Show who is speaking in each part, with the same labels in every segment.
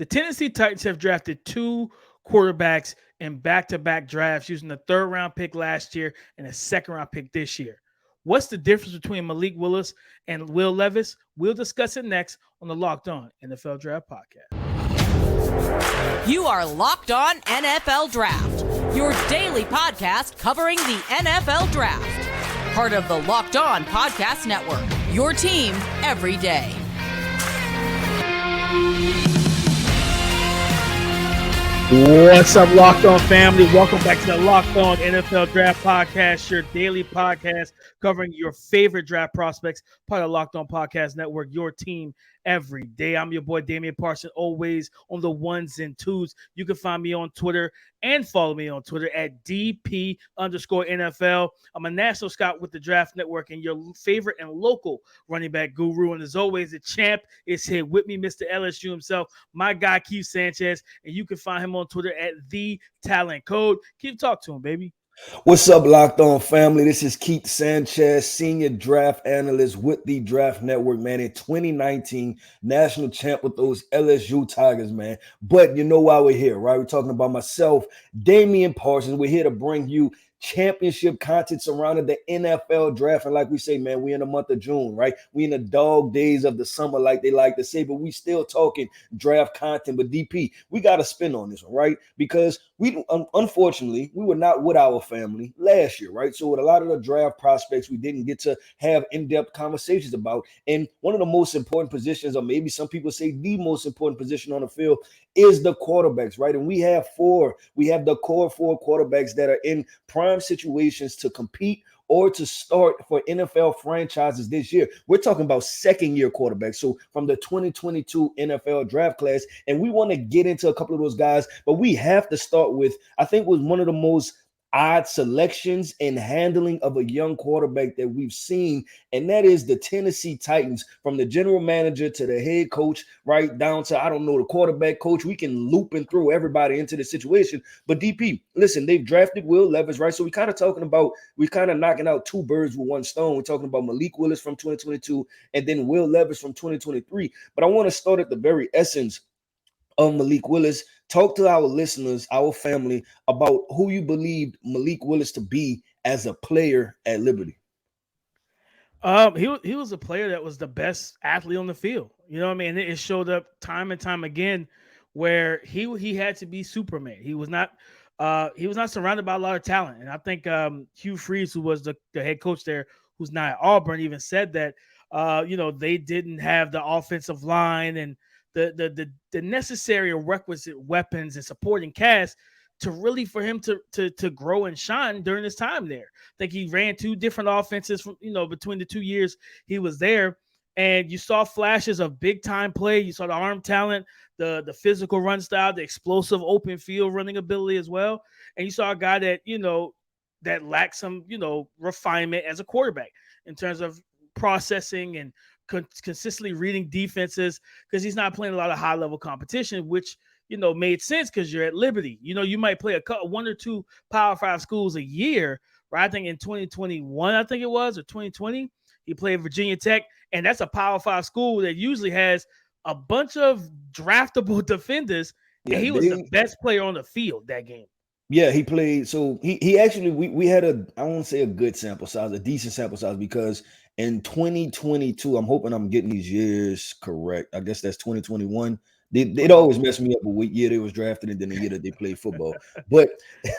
Speaker 1: The Tennessee Titans have drafted 2 quarterbacks in back-to-back drafts using the 3rd-round pick last year and a 2nd-round pick this year. What's the difference between Malik Willis and Will Levis? We'll discuss it next on the Locked On NFL Draft Podcast.
Speaker 2: You are Locked On NFL Draft, your daily podcast covering the NFL Draft. Part of the Locked On Podcast Network, your team every day.
Speaker 1: What's up, Locked On family? Welcome back to the Locked On NFL Draft Podcast, your daily podcast covering your favorite draft prospects, part of the Locked On Podcast Network, your team every day. I'm your boy, Damian Parson, always on the ones and twos. You can find me on Twitter and follow me on Twitter at DP_NFL. I'm a national scout with the Draft Network and your favorite and local running back guru. And as always, the champ is here with me, Mr. LSU himself, my guy, Keith Sanchez. And you can find him on Twitter at The Talent Code. Keep talk to him, baby.
Speaker 3: What's up, Locked On family? This is Keith Sanchez, senior draft analyst with the Draft Network, man. In 2019, national champ with those LSU Tigers, man. But you know why we're here, right? We're talking about myself, Damian Parsons. We're here to bring you championship content surrounding the NFL draft. And like we say, man, we're in the month of June, right? We in the dog days of the summer, like they like to say, but we still talking draft content. But DP, we got to spin on this one, right? Because we, unfortunately, we were not with our family last year, right? So with a lot of the draft prospects, we didn't get to have in-depth conversations about. And one of the most important positions, or maybe some people say the most important position on the field, is the quarterbacks, right? And we have 4. We have the core 4 quarterbacks that are in prime situations to compete or to start for NFL franchises this year. We're talking about second-year quarterbacks, so from the 2022 NFL draft class, and we want to get into a couple of those guys, but we have to start with, I think, was one of the most odd selections and handling of a young quarterback that we've seen, and that is the Tennessee Titans, from the general manager to the head coach, right down to, I don't know, the quarterback coach. We can loop and throw everybody into the situation. But DP, listen, they've drafted Will Levis, right? So we're kind of knocking out 2 birds with 1 stone. We're talking about Malik Willis from 2022 and then Will Levis from 2023. But I want to start at the very essence of Malik Willis. Talk to our listeners, our family, about who you believed Malik Willis to be as a player at Liberty.
Speaker 1: He was a player that was the best athlete on the field. You know what I mean? It showed up time and time again where he had to be Superman. He was not surrounded by a lot of talent. And I think Hugh Freeze, who was the head coach there, who's now at Auburn, even said that they didn't have the offensive line and the necessary or requisite weapons and supporting cast to really for him to grow and shine during his time there. I think he ran 2 different offenses from between the 2 years he was there, and you saw flashes of big time play. You saw the arm talent, the physical run style, the explosive open field running ability as well, and you saw a guy that that lacked some refinement as a quarterback in terms of processing and consistently reading defenses, because he's not playing a lot of high level competition, which made sense because you're at Liberty. You might play 1 or 2 Power 5 schools a year, right? I think in 2021, I think it was, or 2020, he played Virginia Tech, and that's a Power 5 school that usually has a bunch of draftable defenders, and he was the best player on the field that game.
Speaker 3: Yeah, he played. So he actually, we had I won't say a good sample size, a decent sample size, because in 2022, I'm hoping I'm getting these years correct. I guess that's 2021. It always messed me up with what year they was drafted and then the year that they played football. But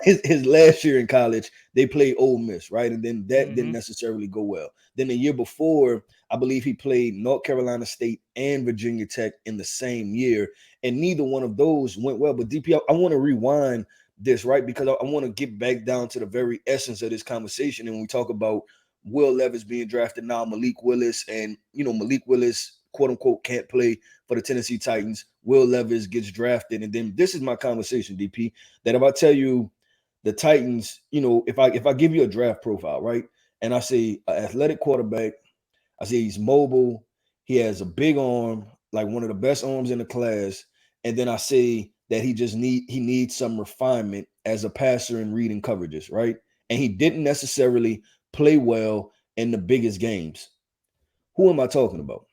Speaker 3: his last year in college, they played Ole Miss, right? And then that didn't necessarily go well. Then the year before, I believe he played North Carolina State and Virginia Tech in the same year, and neither one of those went well. But DP, I want to rewind this, right? Because I want to get back down to the very essence of this conversation. And when we talk about Will Levis being drafted now, Malik Willis, and Malik Willis, quote unquote, can't play for the Tennessee Titans. Will Levis gets drafted, and then this is my conversation, DP, that if I tell you the Titans, if I give you a draft profile, right, and I say an athletic quarterback, I say he's mobile, he has a big arm, like one of the best arms in the class, and then I say that he needs some refinement as a passer and reading coverages, right? And he didn't necessarily play well in the biggest games. Who am I talking about?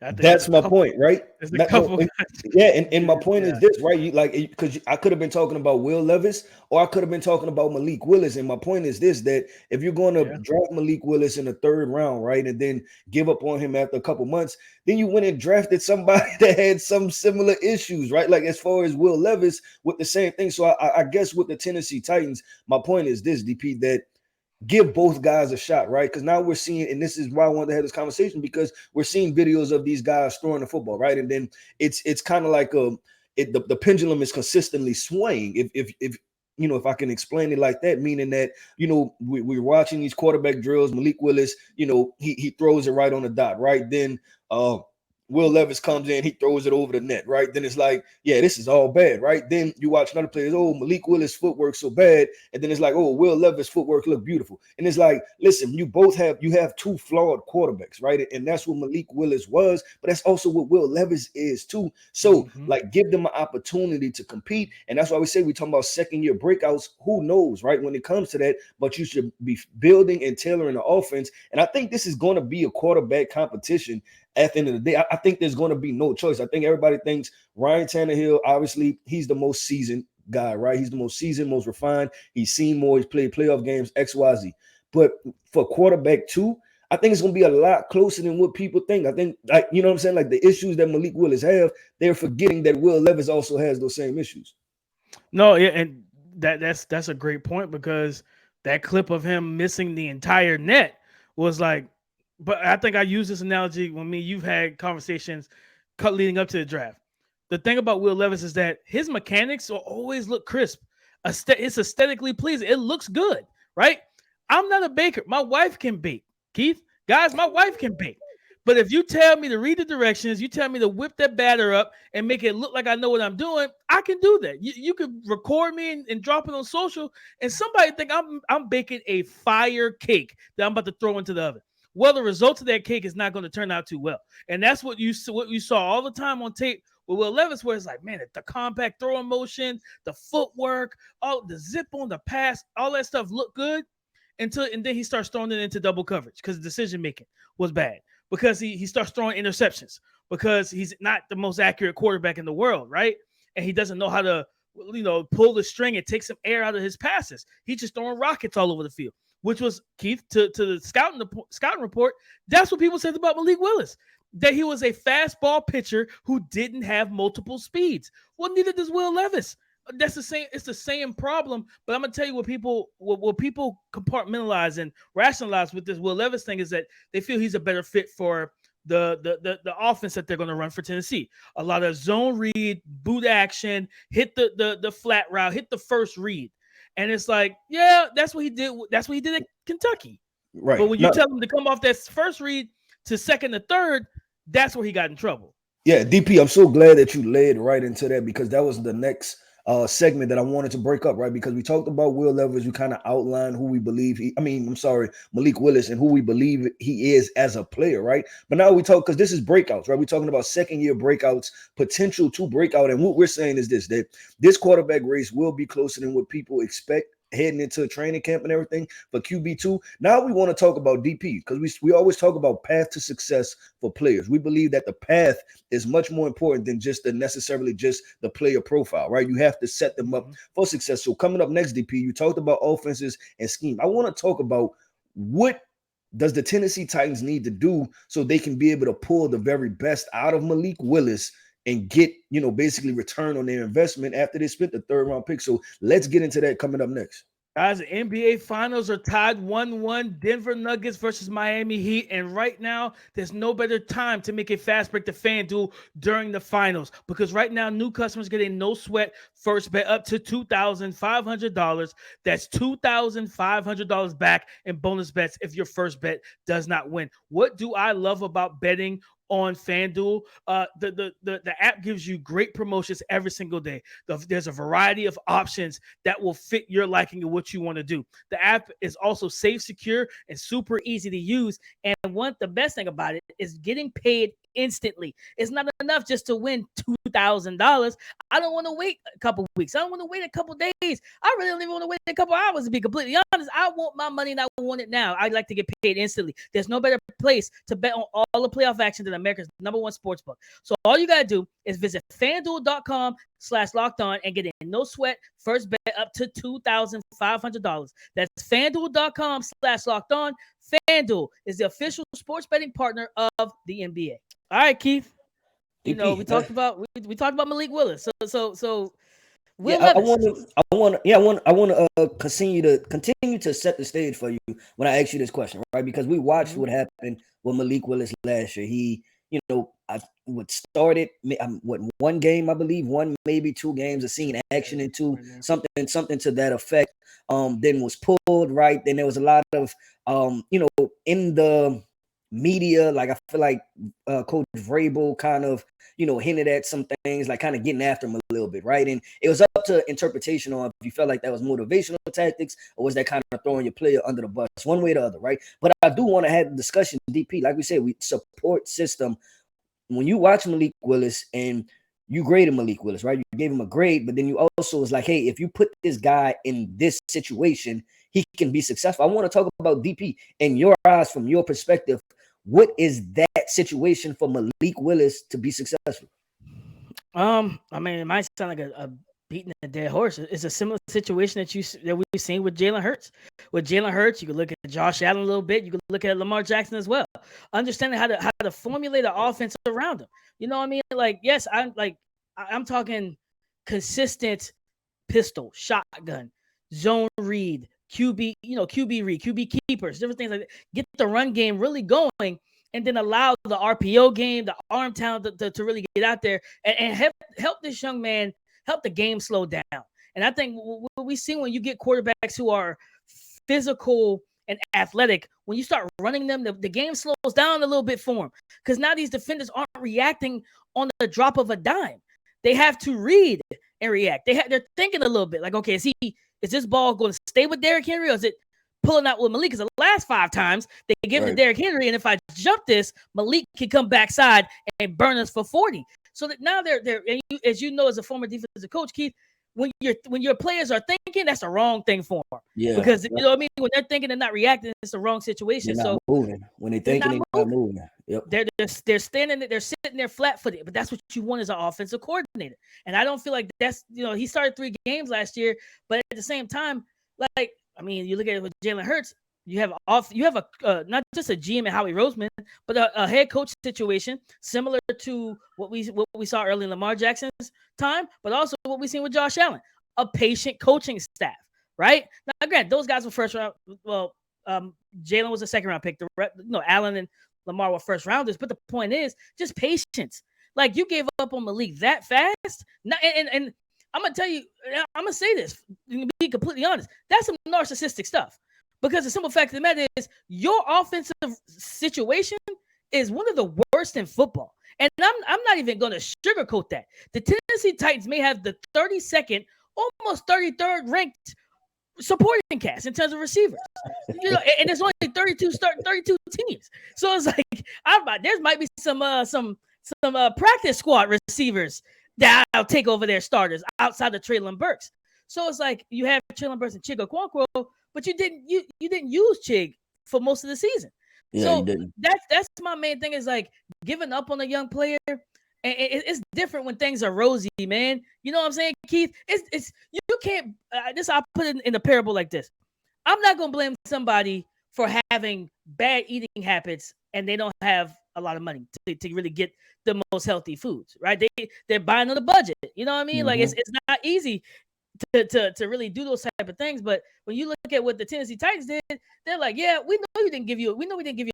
Speaker 1: I think
Speaker 3: That's my point, right?
Speaker 1: There's a couple.
Speaker 3: And my point is this, right? You like, because I could have been talking about Will Levis, or I could have been talking about Malik Willis. And my point is this: that if you're going to draft Malik Willis in the 3rd round, right, and then give up on him after a couple months, then you went and drafted somebody that had some similar issues, right? Like as far as Will Levis with the same thing. So I guess with the Tennessee Titans, my point is this, DP, that give both guys a shot, right? Because now we're seeing, and this is why I wanted to have this conversation, because we're seeing videos of these guys throwing the football, right? And then it's kind of like the pendulum is consistently swaying. If you know, if I can explain it like that, meaning that, you know, we're watching these quarterback drills. Malik Willis, you know, he throws it right on the dot, right? Then Will Levis comes in, he throws it over the net, right? Then it's like, yeah, this is all bad, right? Then you watch another player, oh, Malik Willis' footwork so bad, and then it's like, oh, Will Levis' footwork look beautiful. And it's like, listen, you have 2 flawed quarterbacks, right? And that's what Malik Willis was, but that's also what Will Levis is too. So like, give them an opportunity to compete. And that's why we say we're talking about 2nd-year breakouts. Who knows, right? When it comes to that, but you should be building and tailoring the offense. And I think this is going to be a quarterback competition. At the end of the day, I think there's going to be no choice. I think everybody thinks Ryan Tannehill, obviously, he's the most seasoned guy, right? He's the most seasoned, most refined. He's seen more. He's played playoff games, XYZ. But for quarterback 2, I think it's going to be a lot closer than what people think. I think, like, you know what I'm saying? Like the issues that Malik Willis have, they're forgetting that Will Levis also has those same issues.
Speaker 1: No, yeah, and that's a great point, because that clip of him missing the entire net was like, but I think I use this analogy when you've had conversations leading up to the draft. The thing about Will Levis is that his mechanics will always look crisp. It's aesthetically pleasing. It looks good, right? I'm not a baker. My wife can bake. Keith, guys, my wife can bake. But if you tell me to read the directions, you tell me to whip that batter up and make it look like I know what I'm doing, I can do that. You could record me and drop it on social, and somebody think I'm baking a fire cake that I'm about to throw into the oven. Well, the results of that cake is not going to turn out too well. And that's what you saw all the time on tape with Will Levis, where it's like, man, the compact throwing motion, the footwork, all the zip on the pass, all that stuff looked good and then he starts throwing it into double coverage because the decision making was bad, because he starts throwing interceptions because he's not the most accurate quarterback in the world, right? And he doesn't know how to, you know, pull the string and take some air out of his passes. He's just throwing rockets all over the field. Which was, Keith, to the scouting report, that's what people said about Malik Willis, that he was a fastball pitcher who didn't have multiple speeds. Well, neither does Will Levis. That's the same. It's the same problem. But I'm gonna tell you what people compartmentalize and rationalize with this Will Levis thing is that they feel he's a better fit for the offense that they're going to run for Tennessee. A lot of zone read, boot action, hit the flat route, hit the first read. And it's like, yeah, that's what he did. That's what he did at Kentucky.
Speaker 3: Right.
Speaker 1: But when you tell him to come off that first read to second to third, that's where he got in trouble. Yeah,
Speaker 3: DP, I'm so glad that you led right into that, because that was the next segment that I wanted to break up, right? Because we talked about Will Levis, we kind of outlined who we believe Malik Willis, and who we believe he is as a player, right? But now we talk, because this is breakouts, right? We're talking about 2nd-year breakouts, potential to breakout, and what we're saying is this, that this quarterback race will be closer than what people expect heading into training camp and everything for QB2. Now we want to talk about DP, because we always talk about path to success for players. We believe that the path is much more important than just necessarily just the player profile, right? You have to set them up for success. So coming up next, DP, you talked about offenses and scheme. I want to talk about what does the Tennessee Titans need to do so they can be able to pull the very best out of Malik Willis and get, basically return on their investment after they spent the 3rd round pick. So let's get into that coming up next.
Speaker 1: Guys, the NBA Finals are tied 1-1, Denver Nuggets versus Miami Heat. And right now, there's no better time to make a fast break to FanDuel during the finals, because right now, new customers get a no-sweat first bet up to $2,500. That's $2,500 back in bonus bets if your first bet does not win. What do I love about betting on FanDuel? The app gives you great promotions every single day. There's a variety of options that will fit your liking and what you want to do. The app is also safe, secure, and super easy to use. And the best thing about it is getting paid instantly. It's not enough just to win $2,000. I don't want to wait a couple weeks. I don't want to wait a couple days. I really don't even want to wait a couple hours, to be completely honest. I want my money and I want it now. I'd like to get paid instantly. There's no better place to bet on all the playoff action than a America's #1 sportsbook. So all you got to do is visit FanDuel.com/lockedon and get a no sweat first bet up to $2,500. That's FanDuel.com/lockedon. FanDuel is the official sports betting partner of the NBA. All right, Keith. You know, we talked about Malik Willis. So Will Levis.
Speaker 3: I want to continue to set the stage for you when I ask you this question, right? Because we watched what happened with Malik Willis last year. He, started one game, I believe, one maybe 2 games of seeing action into something to that effect. Then was pulled, right? Then there was a lot of in the media, like I feel like Coach Vrabel kind of hinted at some things, like kind of getting after him a little bit, right? And it was up to interpretation on if you felt like that was motivational tactics or was that kind of throwing your player under the bus, one way or the other, right? But I do want to have a discussion, DP, like we said, we support system. When you watch Malik Willis and you graded Malik Willis, right? You gave him a grade, but then you also was like, hey, if you put this guy in this situation, he can be successful. I want to talk about DP in your eyes, from your perspective. What is that situation for Malik Willis to be successful?
Speaker 1: I mean, it might sound like a beating a dead horse. It's a similar situation that we've seen with Jalen Hurts. With Jalen Hurts, you can look at Josh Allen a little bit. You can look at Lamar Jackson as well. Understanding how to formulate an offense around him. You know what I mean? Like, yes, I'm talking consistent pistol, shotgun, zone read, QB, QB read, QB keepers, different things like that. Get the run game really going, and then allow the RPO game, the arm talent to really get out there and help this young man, help the game slow down. And I think what we see when you get quarterbacks who are physical and athletic, when you start running them, the game slows down a little bit for them, because now these defenders aren't reacting on the drop of a dime. They have to read and react. They're thinking a little bit like, okay, is this ball going to stay with Derrick Henry, or is it pulling out with Malik? Because the last 5 times they give it to Derrick Henry, and if I jump this, Malik can come backside and burn us for 40. So that now they're and you, as you know, as a former defensive coach, Keith, when your players are thinking, that's the wrong thing for them. Yeah, because you know what I mean. When they're thinking, they're not reacting. It's the wrong situation.
Speaker 3: They're not moving. When they're thinking, they're not moving. Yep.
Speaker 1: They're standing. They're sitting there flat-footed. But that's what you want as an offensive coordinator. And I don't feel like that's he started 3 games last year, but at the same time, like, I mean, you look at it with Jalen Hurts. You have a not just a GM and Howie Roseman, but a head coach situation similar to what we saw early in Lamar Jackson's time, but also what we've seen with Josh Allen, a patient coaching staff, right? Now, again, those guys were first round. Well, Jalen was a second round pick. Allen and Lamar were first rounders. But the point is just patience. Like, you gave up on Malik that fast, and I'm gonna tell you, I'm gonna say this, to be completely honest, that's some narcissistic stuff. Because the simple fact of the matter is, your offensive situation is one of the worst in football. And I'm not even going to sugarcoat that. The Tennessee Titans may have the 32nd, almost 33rd ranked supporting cast in terms of receivers. And there's only 32 teams. So it's like, there might be some practice squad receivers that I'll take over their starters outside of Treylon Burks. So it's like, you have Treylon Burks and Chig Okonkwo, but you didn't use Chig for most of the season. Yeah, so that's my main thing, is like giving up on a young player. And it's different when things are rosy, man. You know what I'm saying, Keith? It's you can't. I'll put it in a parable like this. I'm not gonna blame somebody for having bad eating habits and they don't have a lot of money to really get the most healthy foods, right? They're buying on the budget. You know what I mean? Mm-hmm. Like it's not easy to really do those type of things. But when you look at what the Tennessee Titans did, they're like, yeah, we know we didn't give you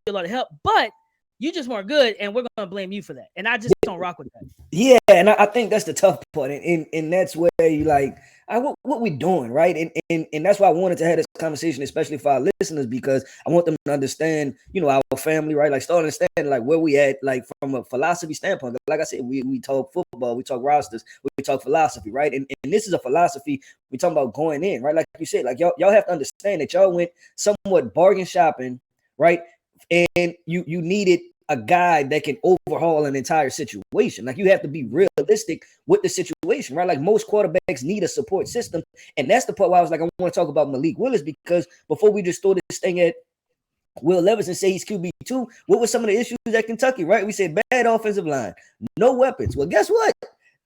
Speaker 1: a lot of help, but you just weren't good, and we're going to blame you for that. And I just don't rock with that.
Speaker 3: Yeah, and I think that's the tough part. And that's where you like, what we doing, right? And that's why I wanted to have this conversation, especially for our listeners, because I want them to understand, our family, right? Like, start understanding, like, where we at, like, from a philosophy standpoint. Like I said, we talk football, we talk rosters, we talk philosophy, right? And this is a philosophy we talking about going in, right? Like you said, like, y'all have to understand that y'all went somewhat bargain shopping, right? And you needed a guy that can overhaul an entire situation. Like, you have to be realistic with the situation, right? Like, most quarterbacks need a support system. And that's the part where I was like, I want to talk about Malik Willis, because before we just throw this thing at
Speaker 4: Will Levis and say he's QB2. What were some of the issues at Kentucky, right? We said bad offensive line, no weapons. Well, guess what?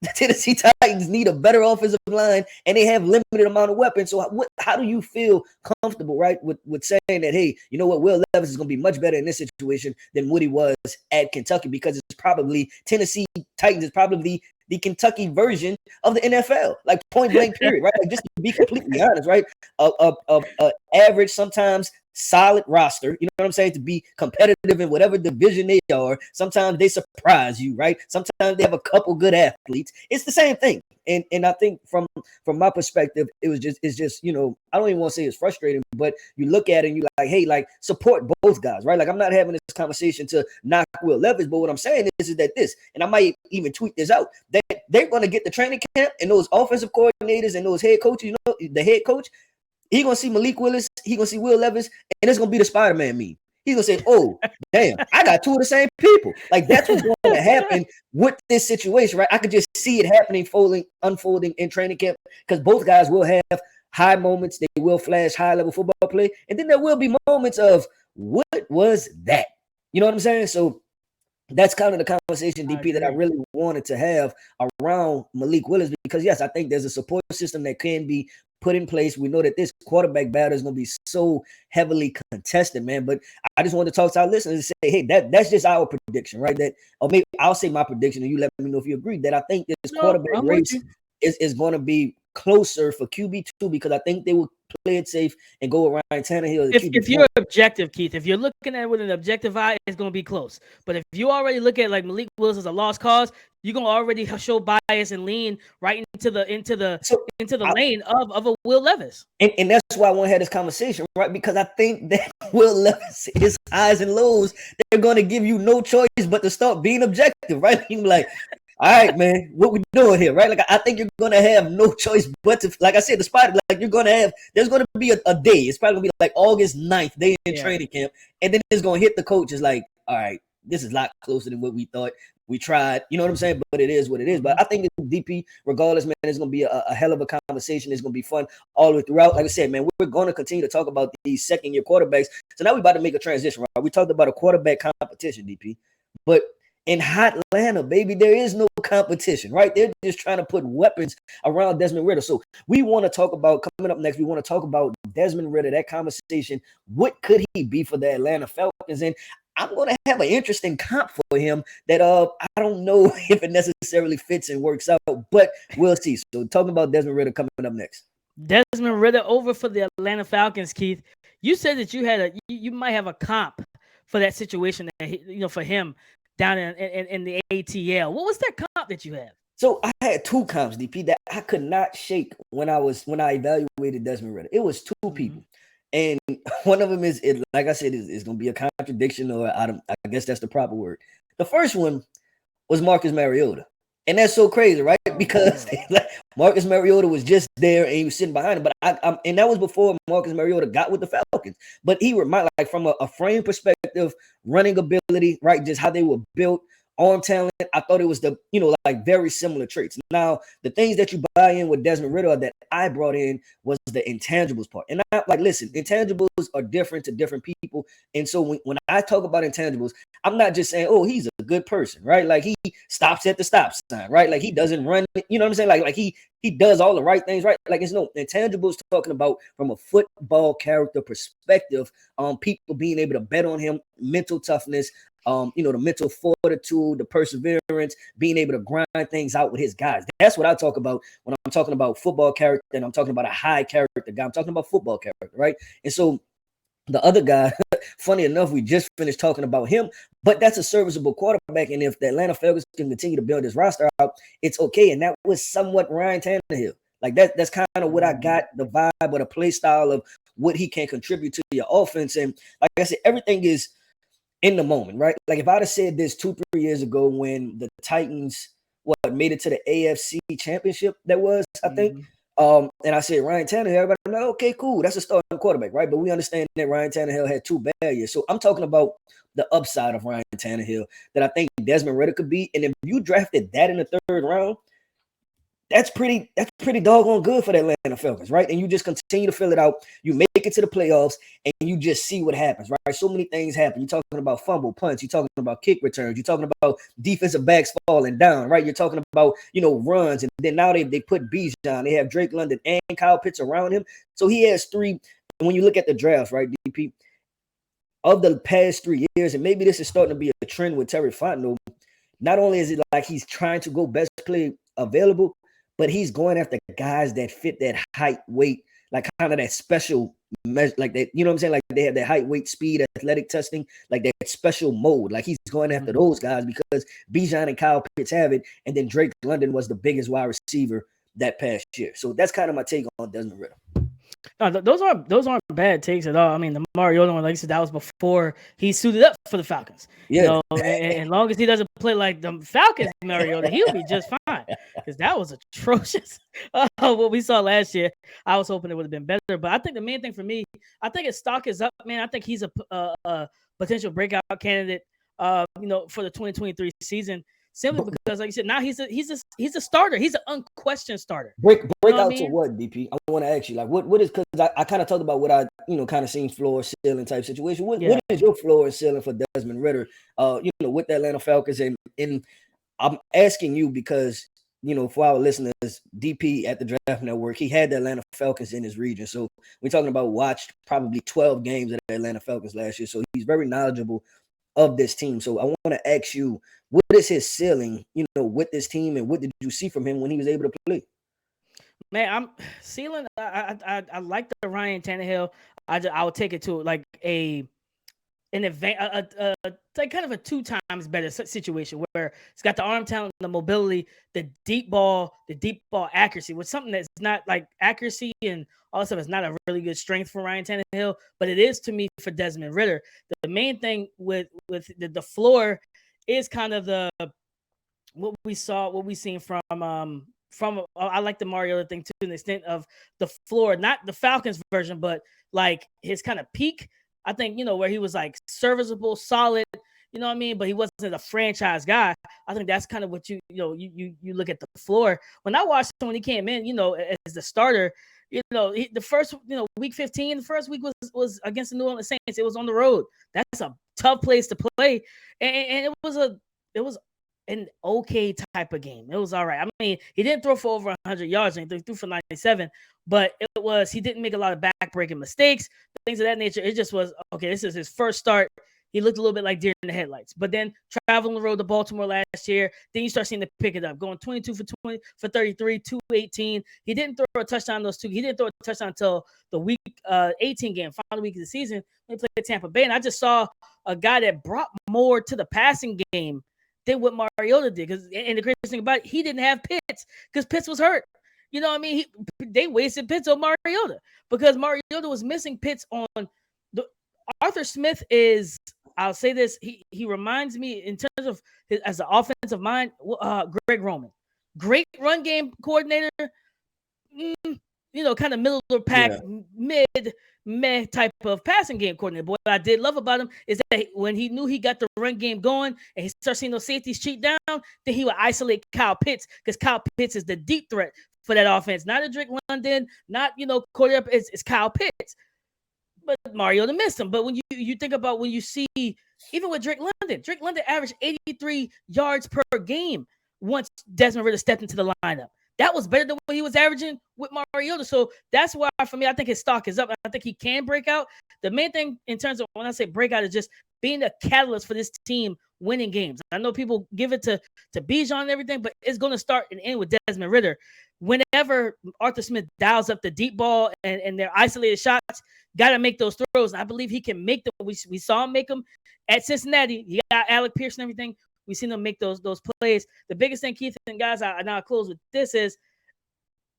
Speaker 4: The Tennessee Titans need a better offensive line, and they have limited amount of weapons. So how do you feel comfortable, right, with saying that, hey, you know what, Will Levis is going to be much better in this situation than what he was at Kentucky, because it's probably Tennessee Titans is probably the Kentucky version of the NFL, like point blank period, right? Like, just to be completely honest, right? Average, sometimes solid roster, you know what I'm saying, to be competitive in whatever division they are. Sometimes they surprise you, right? Sometimes they have a couple good athletes. It's the same thing. And I think from my perspective, it's just, you know, I don't even want to say it's frustrating, but you look at it and you're like, hey, like, support both guys, right? Like, I'm not having this conversation to knock Will Levis, but what I'm saying is that and I might even tweet this out, that they're going to get the training camp and those offensive coordinators and those head coaches, you know, the head coach, he's going to see Malik Willis, he's going to see Will Levis, and it's going to be the Spider-Man meme. He's going to say, oh, damn, I got two of the same people. Like, that's what's going to happen with this situation, right? I could just see it happening, unfolding in training camp, because both guys will have high moments. They will flash high-level football play. And then there will be moments of, what was that? You know what I'm saying? So that's kind of the conversation, DP, that I really wanted to have around Malik Willis, because, yes, I think there's a support system that can be put in place. We know that this quarterback battle is going to be so heavily contested, man. But I just want to talk to our listeners and say, hey, that's just our prediction, right? That, or maybe I'll say my prediction and you let me know if you agree, that I think this quarterback race is going to be closer for QB2, because I think they will play it safe and go around Tannehill.
Speaker 1: If you're objective, Keith, if you're looking at it with an objective eye, it's going to be close. But if you already look at like Malik Willis as a lost cause, you're going to already show bias and lean right into the lane of a Will Levis.
Speaker 4: And that's why I want to have this conversation, right? Because I think that Will Levis, his highs and lows, they're going to give you no choice but to start being objective, right? You're like, all right, man, what we doing here, right? Like, I think you're going to have no choice but to, like I said, the spot, like, there's going to be a day. It's probably going to be like August 9th, day in training camp. And then it's going to hit the coaches like, all right, this is a lot closer than what we thought. We tried, you know what I'm saying? But it is what it is. But I think DP, regardless, man, it's going to be a hell of a conversation. It's going to be fun all the way throughout. Like I said, man, we're going to continue to talk about these second-year quarterbacks. So now we're about to make a transition, right? We talked about a quarterback competition, DP. But in hot Atlanta, baby, there is no competition, right? They're just trying to put weapons around Desmond Ridder. So we want to talk about, coming up next, we want to talk about Desmond Ridder, that conversation. What could he be for the Atlanta Falcons? And I'm going to have an interesting comp for him that I don't know if it necessarily fits and works out, but we'll see. So talking about Desmond Ridder coming up next.
Speaker 1: Desmond Ridder over for the Atlanta Falcons, Keith. You said that you might have a comp for that situation that for him down in the ATL. What was that comp that you have?
Speaker 4: So I had two comps, DP, that I could not shake when I evaluated Desmond Ridder. It was two people. And one of them is, like I said, is going to be a contradiction, or I guess that's the proper word. The first one was Marcus Mariota. And that's so crazy, right? Because Marcus Mariota was just there and he was sitting behind him. But and that was before Marcus Mariota got with the Falcons. But he reminded, like, from a frame perspective, running ability, right? Just how they were built, arm talent. I thought it was very similar traits. Now, the things that you buy in with Desmond Ridder that I brought in was the intangibles part. And I'm like, listen, intangibles are different to different people. And so when I talk about intangibles, I'm not just saying, oh, he's a good person, right? Like, he stops at the stop sign, right? Like, he doesn't run, you know what I'm saying? Like he does all the right things, right? Like, it's no intangibles talking about from a football character perspective, people being able to bet on him, mental toughness, the mental fortitude, the perseverance, being able to grind things out with his guys. That's what I talk about when I'm talking about football character, and I'm talking about a high character guy. I'm talking about football character, right? And so the other guy, funny enough, we just finished talking about him, but that's a serviceable quarterback. And if the Atlanta Falcons can continue to build his roster out, it's okay. And that was somewhat Ryan Tannehill. Like, that's kind of what I got, the vibe or the play style of what he can contribute to your offense. And like I said, everything is in the moment, right? Like, if I'd have said this 2-3 years ago when the Titans made it to the AFC Championship, I think. And I said Ryan Tannehill, everybody like, okay, cool, that's a starting quarterback, right? But we understand that Ryan Tannehill had 2 bad years. So I'm talking about the upside of Ryan Tannehill that I think Desmond Ridder could be. And if you drafted that in the 3rd round, That's pretty doggone good for the Atlanta Falcons, right? And you just continue to fill it out. You make it to the playoffs, and you just see what happens, right? So many things happen. You're talking about fumble punts. You're talking about kick returns. You're talking about defensive backs falling down, right? You're talking about, runs. And then now they put Bijan. They have Drake London and Kyle Pitts around him. So he has three. And when you look at the drafts, right, DP, of the past 3 years, and maybe this is starting to be a trend with Terry Fontenot, not only is it like he's trying to go best play available, but he's going after guys that fit that height, weight, like kind of that special measure, like that, you know what I'm saying? Like they have that height, weight, speed, athletic testing, like that special mode. Like he's going after those guys because Bijan and Kyle Pitts have it. And then Drake London was the biggest wide receiver that past year. So that's kind of my take on Desmond Ridder.
Speaker 1: No, those aren't bad takes at all. I mean, the Mariota one, like I said, that was before he suited up for the Falcons.
Speaker 4: Yeah.
Speaker 1: And as long as he doesn't play like the Falcons Mariota, he'll be just fine. Because that was atrocious. What we saw last year, I was hoping it would have been better. But I think the main thing for me, I think his stock is up, man. I think he's a potential breakout candidate, for the 2023 season. Simply because, like you said, now he's a starter. He's an unquestioned starter.
Speaker 4: Breakout to what, DP? I want to ask you, like, what is, because I kind of talked about what I, kind of seen floor ceiling type situation. What is your floor and ceiling for Desmond Ridder, with the Atlanta Falcons? And I'm asking you because, for our listeners, DP at the Draft Network, he had the Atlanta Falcons in his region. So we're talking about watched probably 12 games of the Atlanta Falcons last year. So he's very knowledgeable of this team. So I want to ask you, what is his ceiling, with this team, and what did you see from him when he was able to play?
Speaker 1: Man, I'm ceiling. I like the Ryan Tannehill. I would take it to like an advance, like kind of a 2 times better situation where it's got the arm talent, the mobility, the deep ball accuracy, which something that's not like accuracy and all that stuff is not a really good strength for Ryan Tannehill, but it is to me for Desmond Ridder. The main thing with the floor is kind of what we seen from I like the Mariota thing to an extent of the floor, not the Falcons version, but like his kind of peak. I think, where he was like serviceable, solid, you know what I mean? But he wasn't a franchise guy. I think that's kind of what you look at the floor. When I watched him when he came in, as the starter, the first, week 15, the first week was against the New Orleans Saints. It was on the road. That's a tough place to play. And it was an okay type of game. It was all right. I mean, he didn't throw for over 100 yards and he threw for 97, but he didn't make a lot of back-breaking mistakes, things of that nature. It just was, okay, this is his first start. He looked a little bit like deer in the headlights. But then traveling the road to Baltimore last year, then you start seeing him pick it up, going 22 for 33, 218. He didn't throw a touchdown He didn't throw a touchdown until the week 18 game, final week of the season when he played Tampa Bay. And I just saw a guy that brought more to the passing game than what Mariota did. And the craziest thing about it, he didn't have Pitts because Pitts was hurt. You know what I mean? They wasted Pitts on Mariota because Mariota was missing Pitts on the Arthur Smith is, I'll say this, he reminds me in terms of as an offensive mind, Greg Roman. Great run game coordinator, kind of middle of the pack, meh type of passing game coordinator. But what I did love about him is that when he knew he got the run game going and he started seeing those safeties cheat down, then he would isolate Kyle Pitts because Kyle Pitts is the deep threat for that offense. Not a Drake London, not, quarter up, it's Kyle Pitts. But Mariota missed him. But when you think about when you see, even with Drake London averaged 83 yards per game once Desmond Ridder stepped into the lineup. That was better than what he was averaging with Mariota. So that's why, for me, I think his stock is up. I think he can break out. The main thing in terms of when I say breakout is just being a catalyst for this team winning games. I know people give it to Bijan and everything, but it's going to start and end with Desmond Ridder. Whenever Arthur Smith dials up the deep ball and their isolated shots, got to make those throws. And I believe he can make them. We saw him make them at Cincinnati. He got Alec Pierce and everything. We've seen him make those plays. The biggest thing, Keith and guys, I now close with this is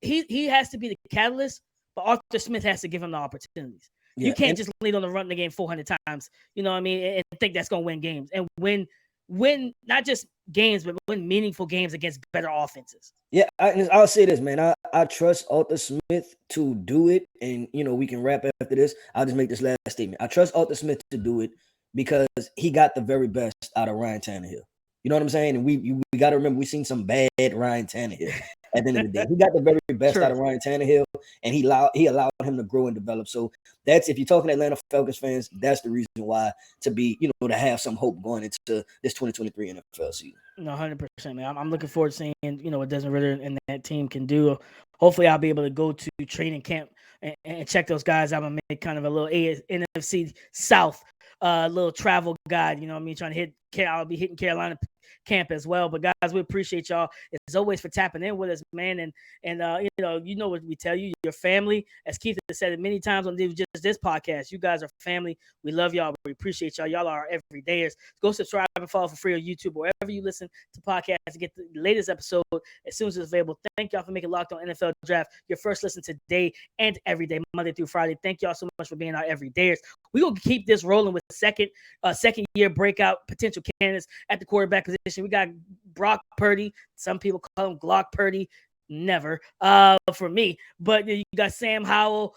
Speaker 1: he has to be the catalyst, but Arthur Smith has to give him the opportunities. Yeah, you can't just lead on the run the game 400 times, you know what I mean, and think that's going to win games. And win not just games, but win meaningful games against better offenses.
Speaker 4: Yeah, I'll say this, man. I trust Arthur Smith to do it, and, we can wrap after this. I'll just make this last statement. I trust Arthur Smith to do it because he got the very best out of Ryan Tannehill. You know what I'm saying? And we got to remember, we've seen some bad Ryan Tannehill. At the end of the day, he got the very best
Speaker 1: True.
Speaker 4: out of Ryan Tannehill, and he allowed him to grow and develop. So that's, if you're talking Atlanta Falcons fans, that's the reason why to be, to have some hope going into this 2023 NFL season.
Speaker 1: No, 100%, man. I'm looking forward to seeing, what Desmond Ridder and that team can do. Hopefully, I'll be able to go to training camp and check those guys out and make kind of a little NFC South little travel guide. You know what I mean? Trying to hit. I'll be hitting Carolina camp as well. But guys, we appreciate y'all as always for tapping in with us, man. And you know what we tell you, your family, as Keith has said it many times on just this podcast, you guys are family. We love y'all. We appreciate y'all. Y'all are our everydayers. Go subscribe and follow for free on YouTube, wherever you listen to podcasts, to get the latest episode as soon as it's available. Thank y'all for making Locked On NFL Draft your first listen today and every day, Monday through Friday. Thank y'all so much for being our everydayers. We're going to keep this rolling with second year breakout potential candidates at the quarterback position. We got Brock Purdy. Some people call him Glock Purdy. Never for me. But you got Sam Howell,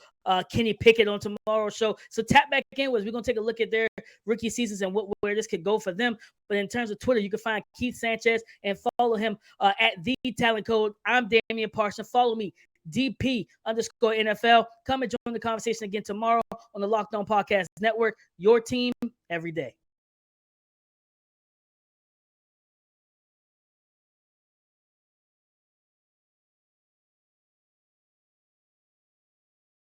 Speaker 1: Kenny Pickett on tomorrow's show. So tap back in with us. We're going to take a look at their rookie seasons and where this could go for them. But in terms of Twitter, you can find Keith Sanchez and follow him at The Talent Code. I'm Damian Parson. Follow me, DP_NFL. Come and join the conversation again tomorrow on the Locked On Podcast Network. Your team every day.